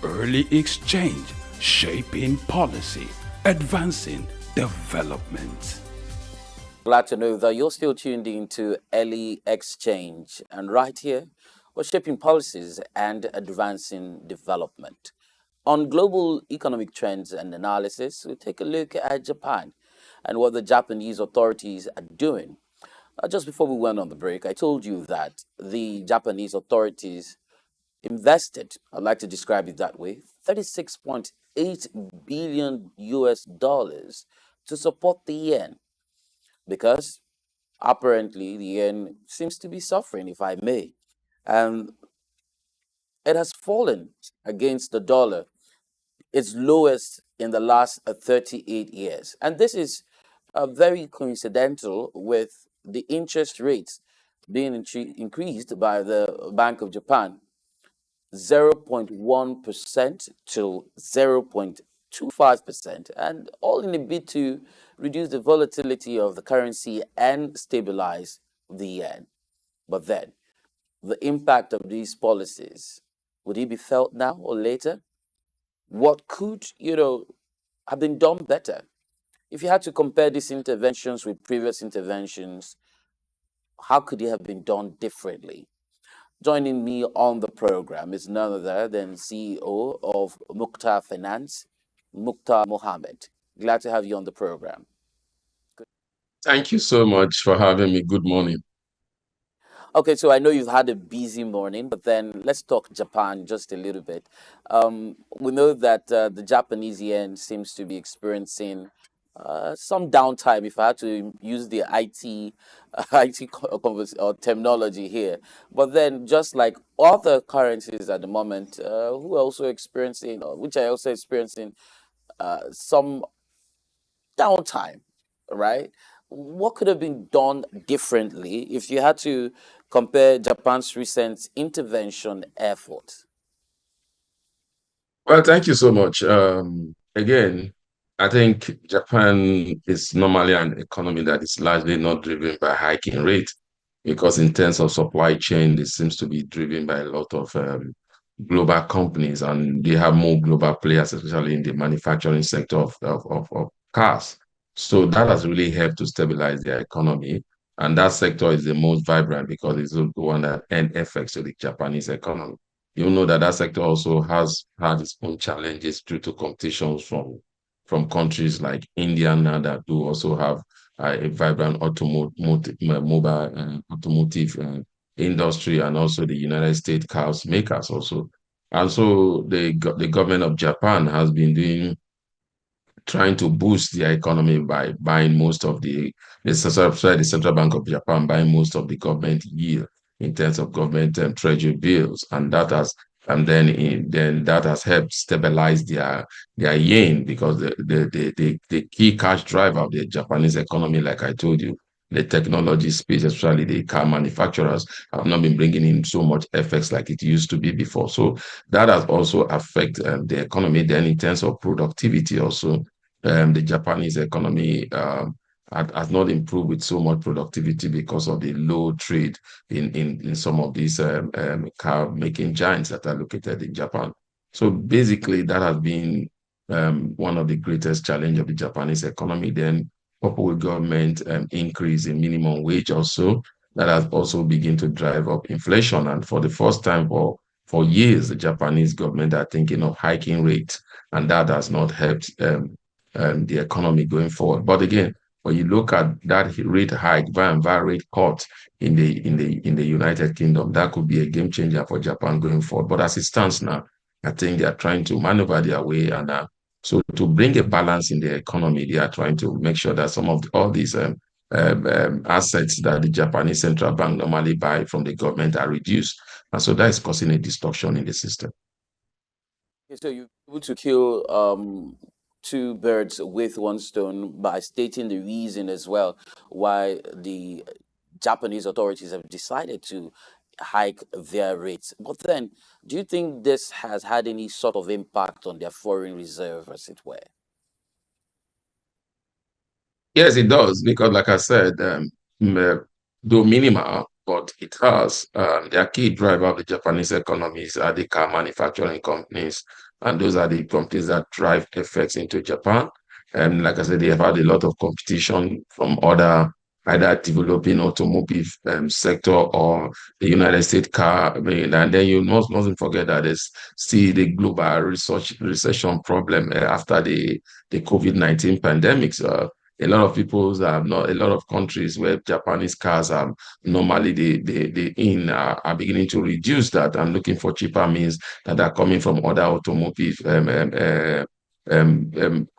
Early exchange, shaping policy, advancing development. Glad to know that you're still tuned in to Early Exchange. And right here, we're shaping policies and advancing development. On global economic trends and analysis, we take a look at Japan and what the Japanese authorities are doing. Just before we went on the break, I told you that the Japanese authorities invested, I'd like to describe it that way, 36.8 billion US dollars to support the yen because apparently the yen seems to be suffering, if I may. And it has fallen against the dollar, its lowest in the last 38 years. And this is very coincidental with the interest rates being increased by the Bank of Japan 0.1% to 0.25%, and all in a bid to reduce the volatility of the currency and stabilize the yen. But then, the impact of these policies, would it be felt now or later? What could, have been done better? If you had to compare these interventions with previous interventions, how could it have been done differently? Joining me on the program is none other than CEO of Muktar Finance, Muktar Mohammed. Glad to have you on the program. Thank you so much for having me. Good morning. Okay, so I know you've had a busy morning, but then let's talk Japan just a little bit. We know that the Japanese yen seems to be experiencing some downtime, if I had to use the IT or terminology here. But then, just like other currencies at the moment, who are also experiencing, or which are also experiencing some downtime, right? What could have been done differently if you had to compare Japan's recent intervention effort? Well, thank you so much. Again, I think Japan is normally an economy that is largely not driven by hiking rate because in terms of supply chain, it seems to be driven by a lot of global companies and they have more global players, especially in the manufacturing sector of cars. So that has really helped to stabilize their economy. And that sector is the most vibrant because it's the one that end effects to the Japanese economy. You know that that sector also has had its own challenges due to competitions from countries like India now that do also have a vibrant automotive industry and also the United States cars makers also. And so the government of Japan has been trying to boost their economy by buying most of the central bank of Japan buying most of the government yield in terms of government treasury bills, and then that has helped stabilize their yen because the key cash driver of the Japanese economy, like I told you, the technology space, especially the car manufacturers, have not been bringing in so much effects like it used to be before. So that has also affected the economy. Then in terms of productivity also, the Japanese economy has not improved with so much productivity because of the low trade in some of these car making giants that are located in Japan. So basically, that has been one of the greatest challenge of the Japanese economy. Then, coupled with government increase in minimum wage also, that has also begun to drive up inflation. And for the first time for years, the Japanese government are thinking of hiking rates, and that has not helped the economy going forward. But again, when you look at that rate hike, VAR rate cut in the United Kingdom, that could be a game changer for Japan going forward. But as it stands now, I think they are trying to maneuver their way, and so to bring a balance in the economy, they are trying to make sure that some of all these assets that the Japanese central bank normally buy from the government are reduced, and so that is causing a distortion in the system. Okay, so you're able to kill two birds with one stone by stating the reason as well why the Japanese authorities have decided to hike their rates. But then, do you think this has had any sort of impact on their foreign reserve, as it were? Yes, it does, because like I said, though minimal, but it has. Their key driver of the Japanese economies are the car manufacturing companies and those are the companies that drive FX into Japan. And like I said, they have had a lot of competition from other either developing automotive sector or the United States car. I mean, and then you mustn't forget that there's still the global research recession problem after the COVID-19 pandemic. So a lot of people have not a lot of countries where Japanese cars are normally the in are beginning to reduce that and looking for cheaper means that are coming from other automotive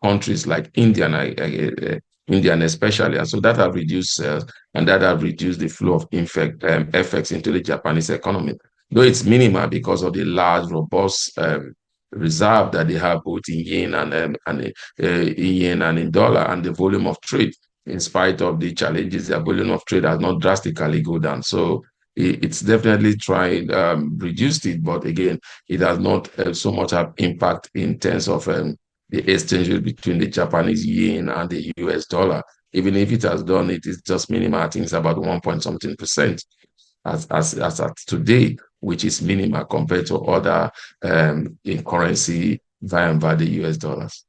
countries like India and Indian especially. And so that have reduced sales and that have reduced the flow of effects into the Japanese economy. Though it's minimal because of the large, robust reserve that they have both in yen and in dollar and the volume of trade. In spite of the challenges, the volume of trade has not drastically go down. So it's definitely trying reduced it, but again, it has not so much have impact in terms of the exchange rate between the Japanese yen and the US dollar. Even if it has done it, it's just minimal. I think it's about 1 point something percent as at today, which is minimal compared to other in currency via the US dollars.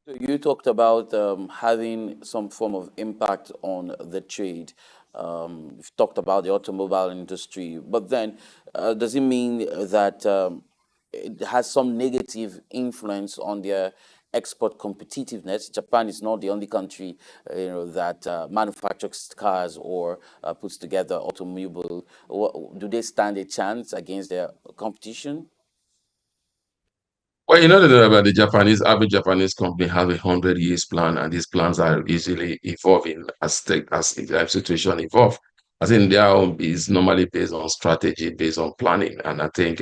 So you talked about having some form of impact on the trade. You've talked about the automobile industry, but then does it mean that it has some negative influence on their export competitiveness? Japan is not the only country, that manufactures cars or puts together automobile. Do they stand a chance against their competition? Well, you know that about the Japanese, average Japanese company have 100 years plan, and these plans are easily evolving as the situation evolve. I think their own is normally based on strategy, based on planning, and I think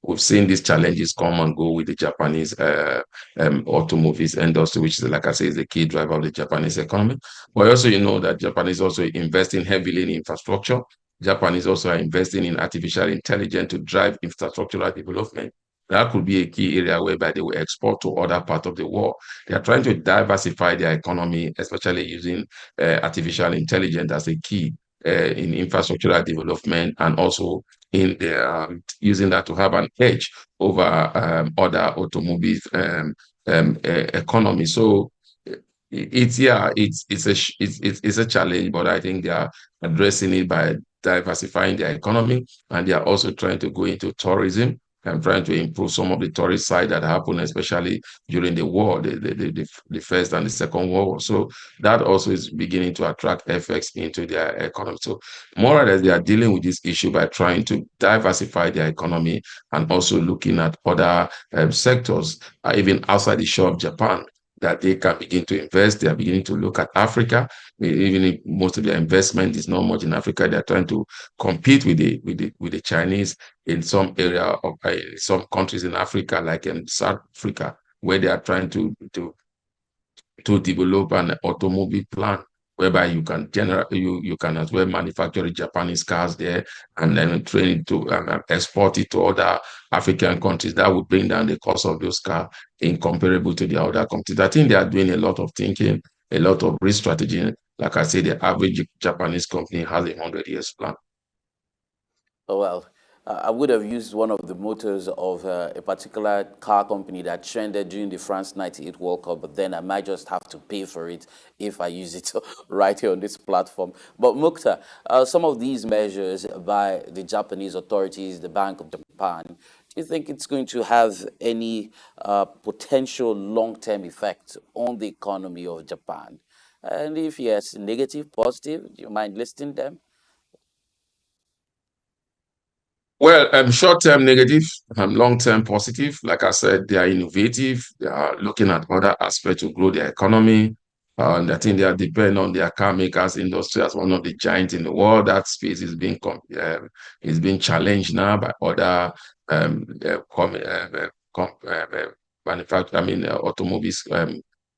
we've seen these challenges come and go with the Japanese automobiles industry, which is, like I say, is the key driver of the Japanese economy. But also, you know that Japanese also investing heavily in infrastructure. Japanese also are investing in artificial intelligence to drive infrastructural development. That could be a key area whereby they will export to other parts of the world. They are trying to diversify their economy, especially using artificial intelligence as a key in infrastructural development and also in using that to have an edge over other automobile economy. So it's yeah, it's a challenge, but I think they are addressing it by diversifying their economy, and they are also trying to go into tourism and trying to improve some of the tourist side that happened, especially during the war, the first and the second world war. So that also is beginning to attract effects into their economy. So more or less, they are dealing with this issue by trying to diversify their economy and also looking at other sectors, even outside the shore of Japan, that they can begin to invest. They are beginning to look at Africa. Even if most of their investment is not much in Africa, they are trying to compete with the Chinese in some area of some countries in Africa, like in South Africa, where they are trying to develop an automobile plant whereby you can as well manufacture Japanese cars there and then train it to export it to other African countries. That would bring down the cost of those cars incomparable to the other countries. I think they are doing a lot of thinking, a lot of re-strategy. Like I said, the average Japanese company has 100 years plan. Oh, well, I would have used one of the motors of a particular car company that trended during the France 98 World Cup, but then I might just have to pay for it if I use it right here on this platform. But Mukta, some of these measures by the Japanese authorities, the Bank of Japan, do you think it's going to have any potential long-term effect on the economy of Japan? And if yes, negative, positive, do you mind listing them? Well, short-term negative, long-term positive. Like I said, they are innovative. They are looking at other aspects to grow their economy. And I think they are dependent on their car makers industry as one of the giants in the world. That space is being challenged now by other manufacturer, automobiles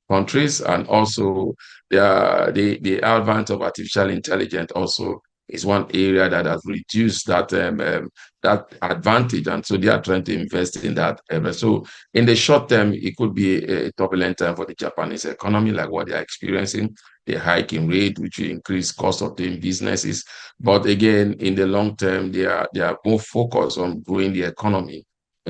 countries, and also the advent of artificial intelligence also is one area that has reduced that advantage, and so they are trying to invest in that area. So in the short term, it could be a turbulent time for the Japanese economy, like what they are experiencing, the hiking rate, which will increase cost of doing businesses. But again, in the long term, they are more focused on growing the economy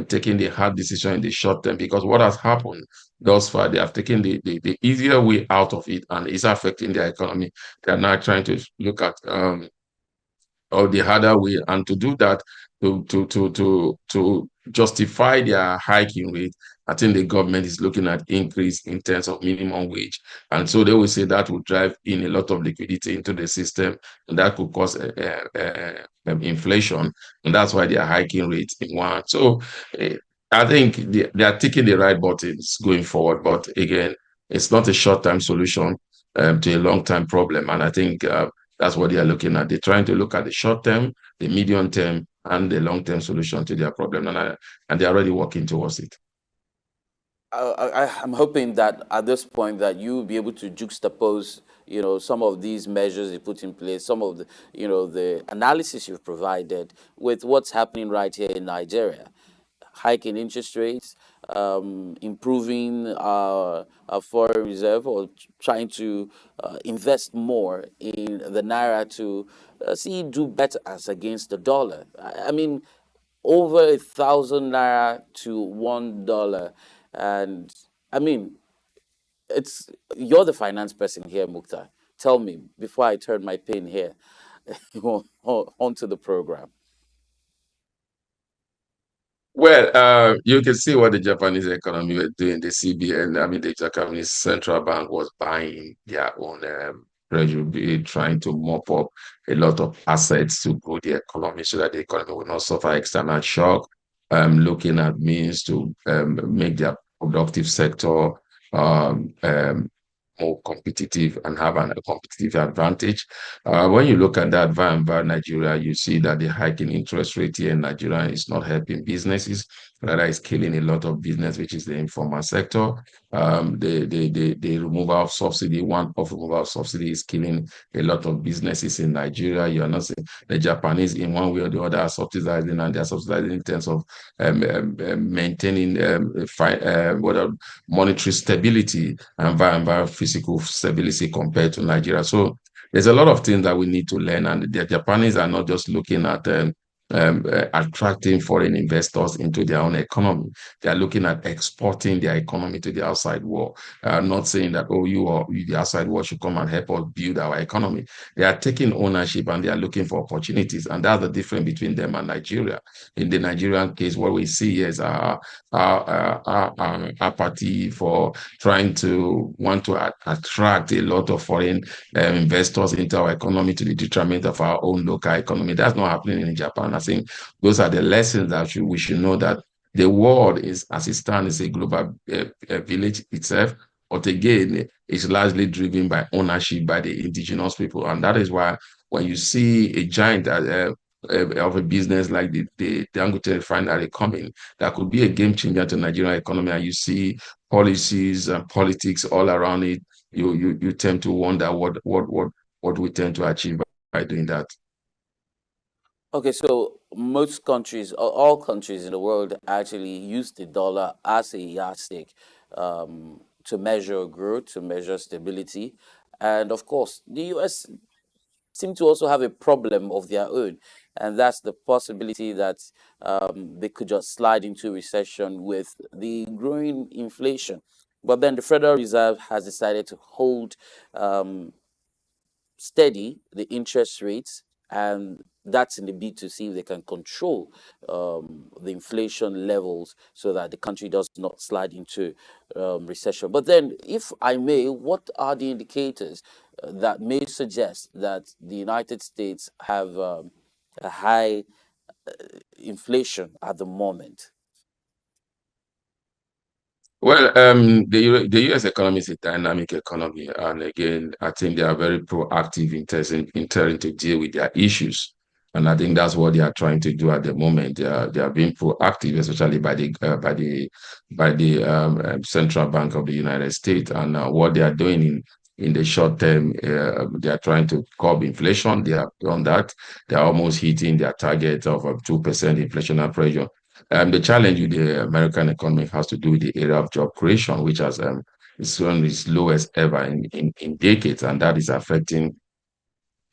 taking the hard decision in the short term, because what has happened thus far, they have taken the easier way out of it, and it's affecting their economy. They are now trying to look at or the harder way. And to do that, to justify their hiking rate, I think the government is looking at increase in terms of minimum wage. And so they will say that will drive in a lot of liquidity into the system, and that could cause inflation. And that's why they are hiking rates in one. So I think they are taking the right buttons going forward. But again, it's not a short-term solution to a long-term problem. And I think that's what they are looking at. They're trying to look at the short term, the medium term, and the long term solution to their problem, and they're already working towards it. I'm hoping that at this point that you will be able to juxtapose, some of these measures you put in place, some of the, the analysis you've provided with what's happening right here in Nigeria, hiking interest rates, improving our foreign reserve, or trying to invest more in the naira to see it do better as against the dollar. I mean, over 1,000 naira to $1. And I mean, it's you're the finance person here, Mukta. Tell me before I turn my pen here onto the program. Well, you can see what the Japanese economy was doing. The CBN, I mean, the Japanese central bank was buying their own treasury, trying to mop up a lot of assets to grow the economy so that the economy will not suffer external shock. Looking at means to make their productive sector um, um, more competitive and have a competitive advantage. When you look at that via Nigeria, you see that the hiking interest rate here in Nigeria is not helping businesses. Rather, it's killing a lot of business, which is the informal sector. The removal of subsidy, one of removal of subsidy is killing a lot of businesses in Nigeria. You are not seeing the Japanese in one way or the other are subsidizing, and they're subsidizing in terms of maintaining monetary stability and physical stability compared to Nigeria. So there's a lot of things that we need to learn, and the Japanese are not just looking at attracting foreign investors into their own economy. They are looking at exporting their economy to the outside world. Not saying that, oh, the outside world should come and help us build our economy. They are taking ownership and they are looking for opportunities. And that's the difference between them and Nigeria. In the Nigerian case, what we see is our apathy for trying to want to attract a lot of foreign investors into our economy to the detriment of our own local economy. That's not happening in Japan. I think those are the lessons that we should know, that the world is, as it stands, is a global village itself. But again, it's largely driven by ownership by the indigenous people. And that is why when you see a giant of a business like the Dangote refinery coming, that could be a game changer to Nigerian economy, and you see policies and politics all around it, you tend to wonder what we tend to achieve by doing that. Okay, so most countries, or all countries in the world, actually use the dollar as a yardstick to measure growth, to measure stability. And of course, the US seem to also have a problem of their own, and that's the possibility that they could just slide into recession with the growing inflation. But then the Federal Reserve has decided to hold um, steady the interest rates, and that's in the bid to see if they can control the inflation levels so that the country does not slide into recession. But then, if I may, what are the indicators that may suggest that the United States have a high inflation at the moment? Well, the US economy is a dynamic economy, and again, I think they are very proactive in trying to deal with their issues, and I think that's what they are trying to do at the moment. They are being proactive, especially by the Central Bank of the United States, and what they are doing in the short term, they are trying to curb inflation. They have done that. They are almost hitting their target of 2% inflationary pressure. The challenge with the American economy has to do with the area of job creation, which has is one of its lowest ever in decades, and that is affecting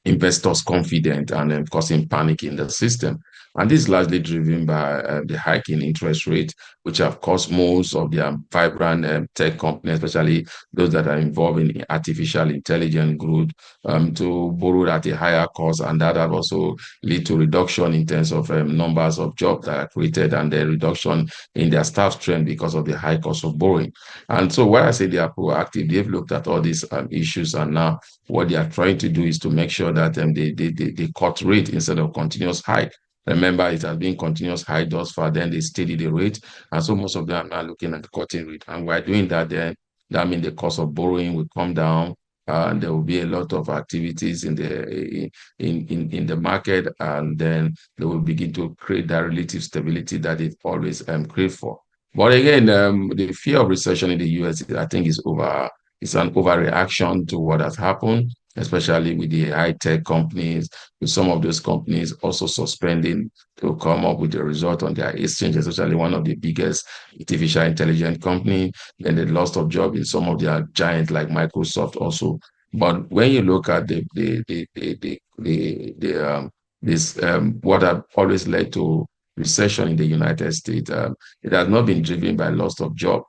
investors' confidence and causing panic in the system. And this is largely driven by the hike in interest rate, which have caused most of the vibrant tech companies, especially those that are involved in artificial intelligence growth, to borrow at a higher cost. And that have also lead to reduction in terms of numbers of jobs that are created and the reduction in their staff strength because of the high cost of borrowing. And so when I say they are proactive, they've looked at all these issues, and now what they are trying to do is to make sure that they cut rate instead of continuous hike. Remember, it has been continuous high thus far, then they steady the rate. And so most of them are looking at the cutting rate. And by doing that, then that means the cost of borrowing will come down. And there will be a lot of activities in the market, and then they will begin to create that relative stability that it always crave for. But again, the fear of recession in the US, I think, it's an overreaction to what has happened, especially with the high tech companies, with some of those companies also suspending to come up with a result on their exchange, especially one of the biggest artificial intelligence company. Then the loss of job in some of their giants like Microsoft also. But when you look at this what have always led to recession in the United States, it has not been driven by loss of job.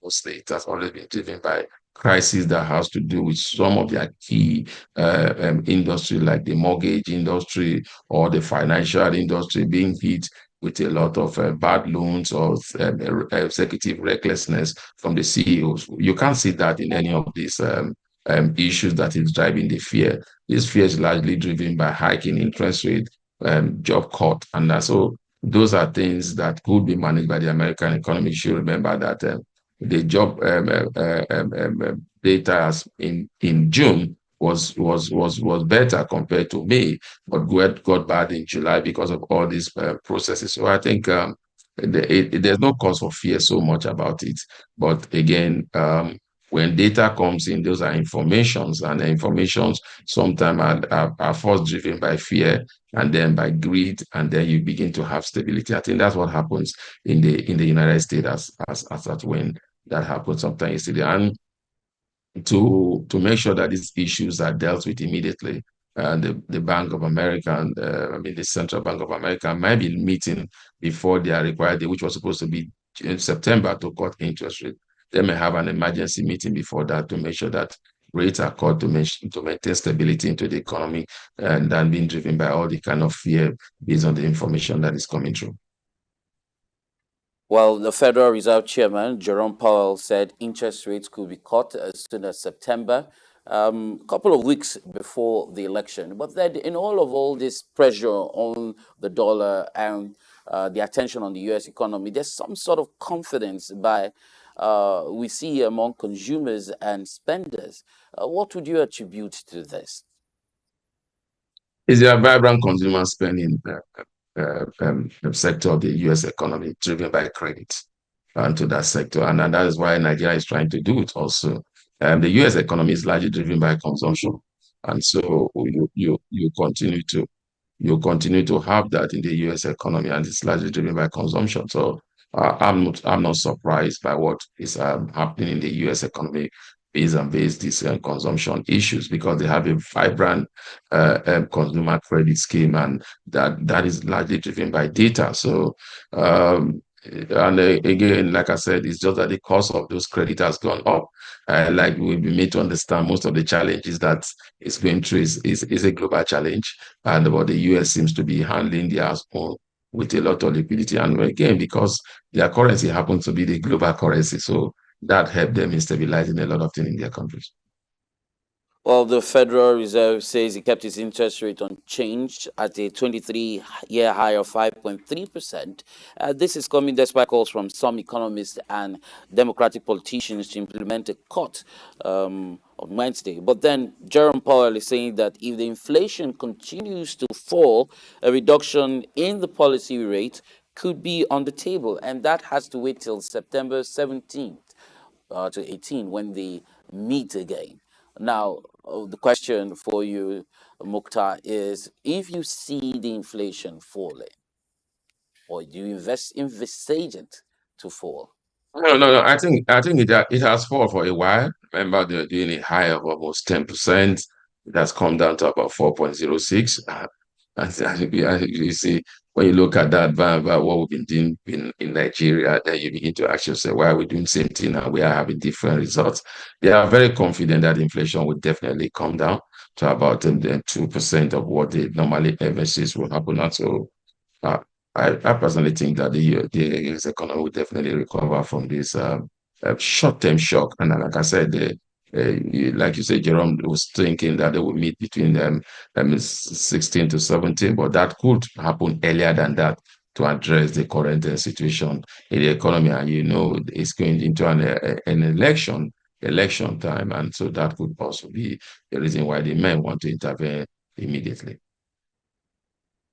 Mostly, it has always been driven by crisis that has to do with some of their key industry, like the mortgage industry or the financial industry, being hit with a lot of bad loans or executive recklessness from the CEOs. You can't see that in any of these issues that is driving the fear. This fear is largely driven by hiking interest rate, job cut, and so those are things that could be managed by the American economy. You should remember that the job data in June was better compared to May, but got bad in July because of all these processes. So I think there's no cause for fear so much about it. But again, when data comes in, those are informations, and the informations sometimes are first driven by fear and then by greed, and then you begin to have stability. I think that's what happens in the United States as that when that happens sometimes yesterday. And to make sure that these issues are dealt with immediately, the Bank of America and the Central Bank of America might be meeting before they are required, which was supposed to be in September, to cut interest rate. They may have an emergency meeting before that to make sure that rates are cut to maintain stability into the economy, and then being driven by all the kind of fear based on the information that is coming through. Well, the Federal Reserve Chairman, Jerome Powell, said interest rates could be cut as soon as September, a couple of weeks before the election. But then, in all this pressure on the dollar and the attention on the U.S. economy, there's some sort of confidence we see among consumers and spenders. What would you attribute to this? Is there a vibrant consumer spending sector of the U.S. economy driven by credit to that sector, and that is why Nigeria is trying to do it also. The U.S. economy is largely driven by consumption, and so you continue to have that in the U.S. economy, and it's largely driven by consumption. So I'm not surprised by what is happening in the U.S. economy based on these consumption issues, because they have a vibrant consumer credit scheme, and that is largely driven by data. So again, like I said, it's just that the cost of those credit has gone up. Like we've been made to understand, most of the challenges that is going through is a global challenge, and what the US seems to be handling their own with a lot of liquidity. And again, because their currency happens to be the global currency, so that helped them in stabilizing a lot of things in their countries. Well, the Federal Reserve says it kept its interest rate unchanged at a 23-year high of 5.3%. This is coming despite calls from some economists and Democratic politicians to implement a cut on Wednesday. But then Jerome Powell is saying that if the inflation continues to fall, a reduction in the policy rate could be on the table, and that has to wait till September 17th to 18 when they meet again. Now, the question for you, Muktar, is if you see the inflation falling, or do you envisage it to fall? No. I think it has fallen for a while. Remember, they're doing a high of almost 10%. It has come down to about 4.06. And you see, when you look at that, what we've been doing in Nigeria, then you begin to ask yourself, why are we doing the same thing and we are having different results? They are very confident that inflation will definitely come down to about 2% of what they normally ever says will happen. And so uh, I personally think that the US economy will definitely recover from this short-term shock. And like I said, like you said, Jerome was thinking that they will meet between 16 to 17, but that could happen earlier than that to address the current situation in the economy. And it's going into an election time, and so that could also be the reason why the men want to intervene immediately.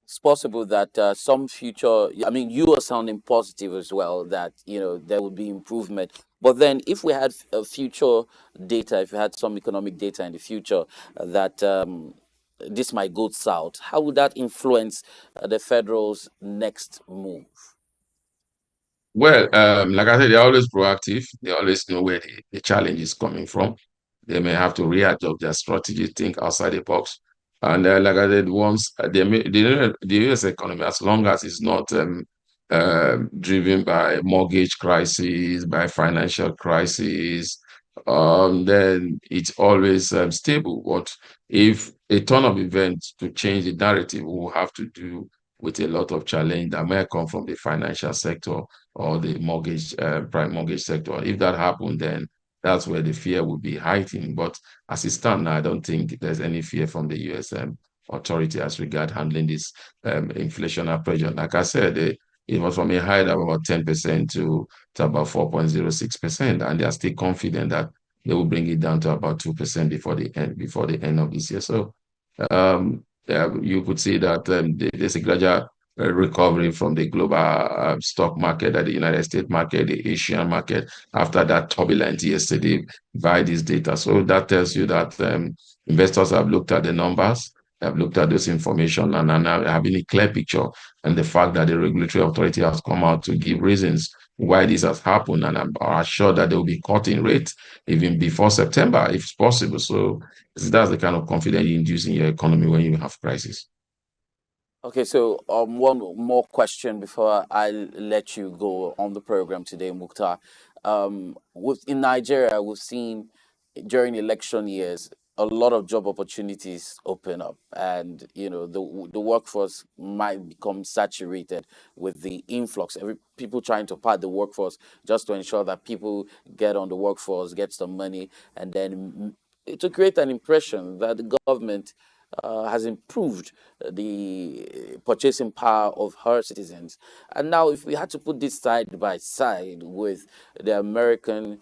It's possible that some future, I mean, you are sounding positive as well that, there will be improvement. But then if we had future data, if we had some economic data in the future that this might go south, how would that influence the federal's next move? Well, like I said, they're always proactive. They always know where the challenge is coming from. They may have to readjust their strategy, think outside the box. And like I said, once the US economy, as long as it's not driven by mortgage crisis, by financial crisis, then it's always stable. But if a turn of events to change the narrative, we will have to do with a lot of challenge that may come from the financial sector or the prime mortgage sector. If that happened, then that's where the fear would be heightened. But as it stands now, I don't think there's any fear from the USM authority as regard handling this inflationary pressure. Like I said, it was from a high of about 10% to about 4.06%, and they are still confident that they will bring it down to about 2% before the end of this year. So you could see that there's a gradual recovery from the global stock market, the United States market, the Asian market, after that turbulence yesterday by this data. So that tells you that investors have looked at the numbers, have looked at this information, and are now having a clear picture. And the fact that the regulatory authority has come out to give reasons why this has happened, and I'm assured that they will be cutting rates even before September, if possible. So that's the kind of confidence you induce in your economy when you have crisis. Okay, so one more question before I let you go on the program today, Mukhtar. In Nigeria, we've seen during election years a lot of job opportunities open up, and the workforce might become saturated with the influx. People trying to pad the workforce just to ensure that people get on the workforce, get some money, and then to create an impression that the government has improved the purchasing power of her citizens. And now, if we had to put this side by side with the American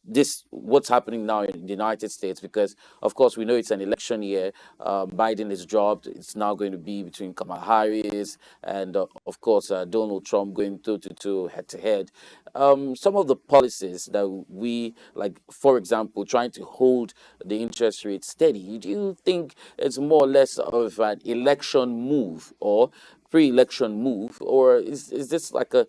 this what's happening now in the United States, because of course we know it's an election year. Biden is dropped. It's now going to be between Kamala Harris and of course Donald Trump going toe to head to head. Some of the policies that we like, for example, trying to hold the interest rate steady. Do you think it's more or less of an election move or pre-election move, or is this like a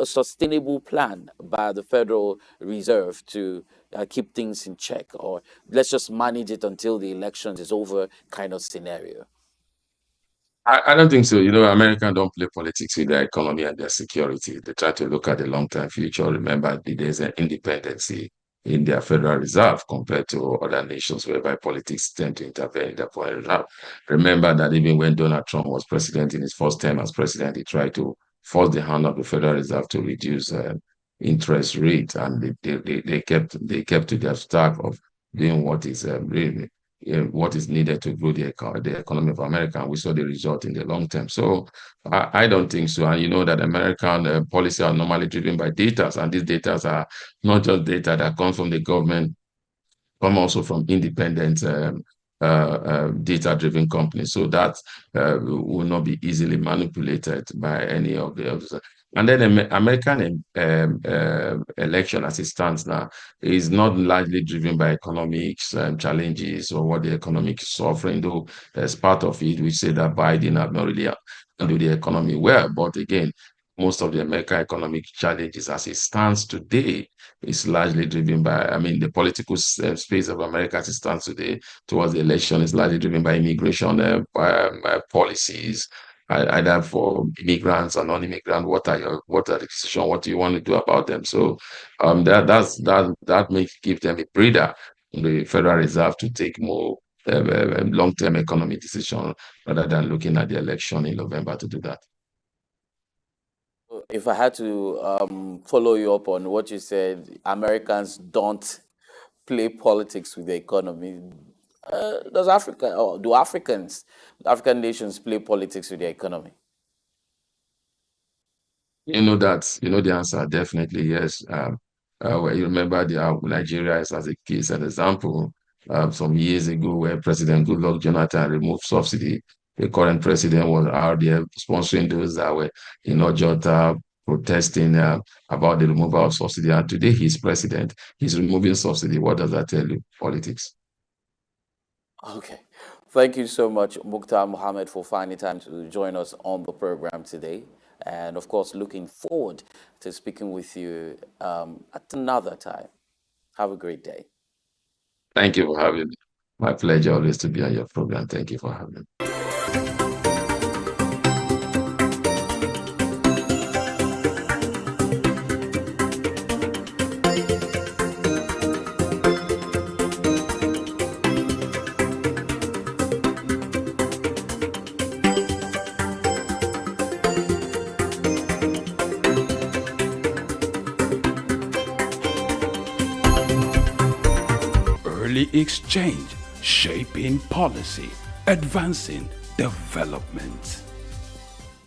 sustainable plan by the Federal Reserve to keep things in check, or let's just manage it until the elections is over kind of scenario? I don't think so. Americans don't play politics with their economy and their security. They try to look at the long-term future. Remember, there's an independency in their Federal Reserve compared to other nations whereby politics tend to intervene in their foreign reserve. Remember that even when Donald Trump was president in his first term as president, he tried to force the hand of the Federal Reserve to reduce interest rate, and they kept to their stack of doing what is needed to grow the economy of America. And we saw the result in the long term. So I don't think so. And you know that American policy are normally driven by data, and these data are not just data that comes from the government, come also from independent data-driven companies. So that will not be easily manipulated by any of the others. And then the American election, as it stands now, is not largely driven by economics challenges or what the economic is suffering, though there's part of it which say that Biden have not really handled the economy well. But again, most of the American economic challenges as it stands today is largely driven by, I mean, the political space of America as it stands today towards the election is largely driven by immigration policies, either for immigrants or non-immigrant. What are the decision? What do you want to do about them? So that makes give them a breather, the Federal Reserve, to take more long-term economic decision rather than looking at the election in November to do that. If I had to follow you up on what you said, Americans don't play politics with the economy. Does Africa, or do African nations play politics with the economy? You know that, you know the answer, definitely yes. Well, you remember Nigeria is as a case, an example, some years ago where President Goodluck Jonathan removed subsidy. The current president was out there sponsoring those that were in Ojota protesting about the removal of subsidy. And today he's president, he's removing subsidy. What does that tell you? Politics. Okay. Thank you so much, Muktar Mohammed, for finding time to join us on the program today. And of course, looking forward to speaking with you at another time. Have a great day. Thank you for having me. My pleasure always to be on your program. Thank you for having me. Early exchange, shaping policy, advancing development.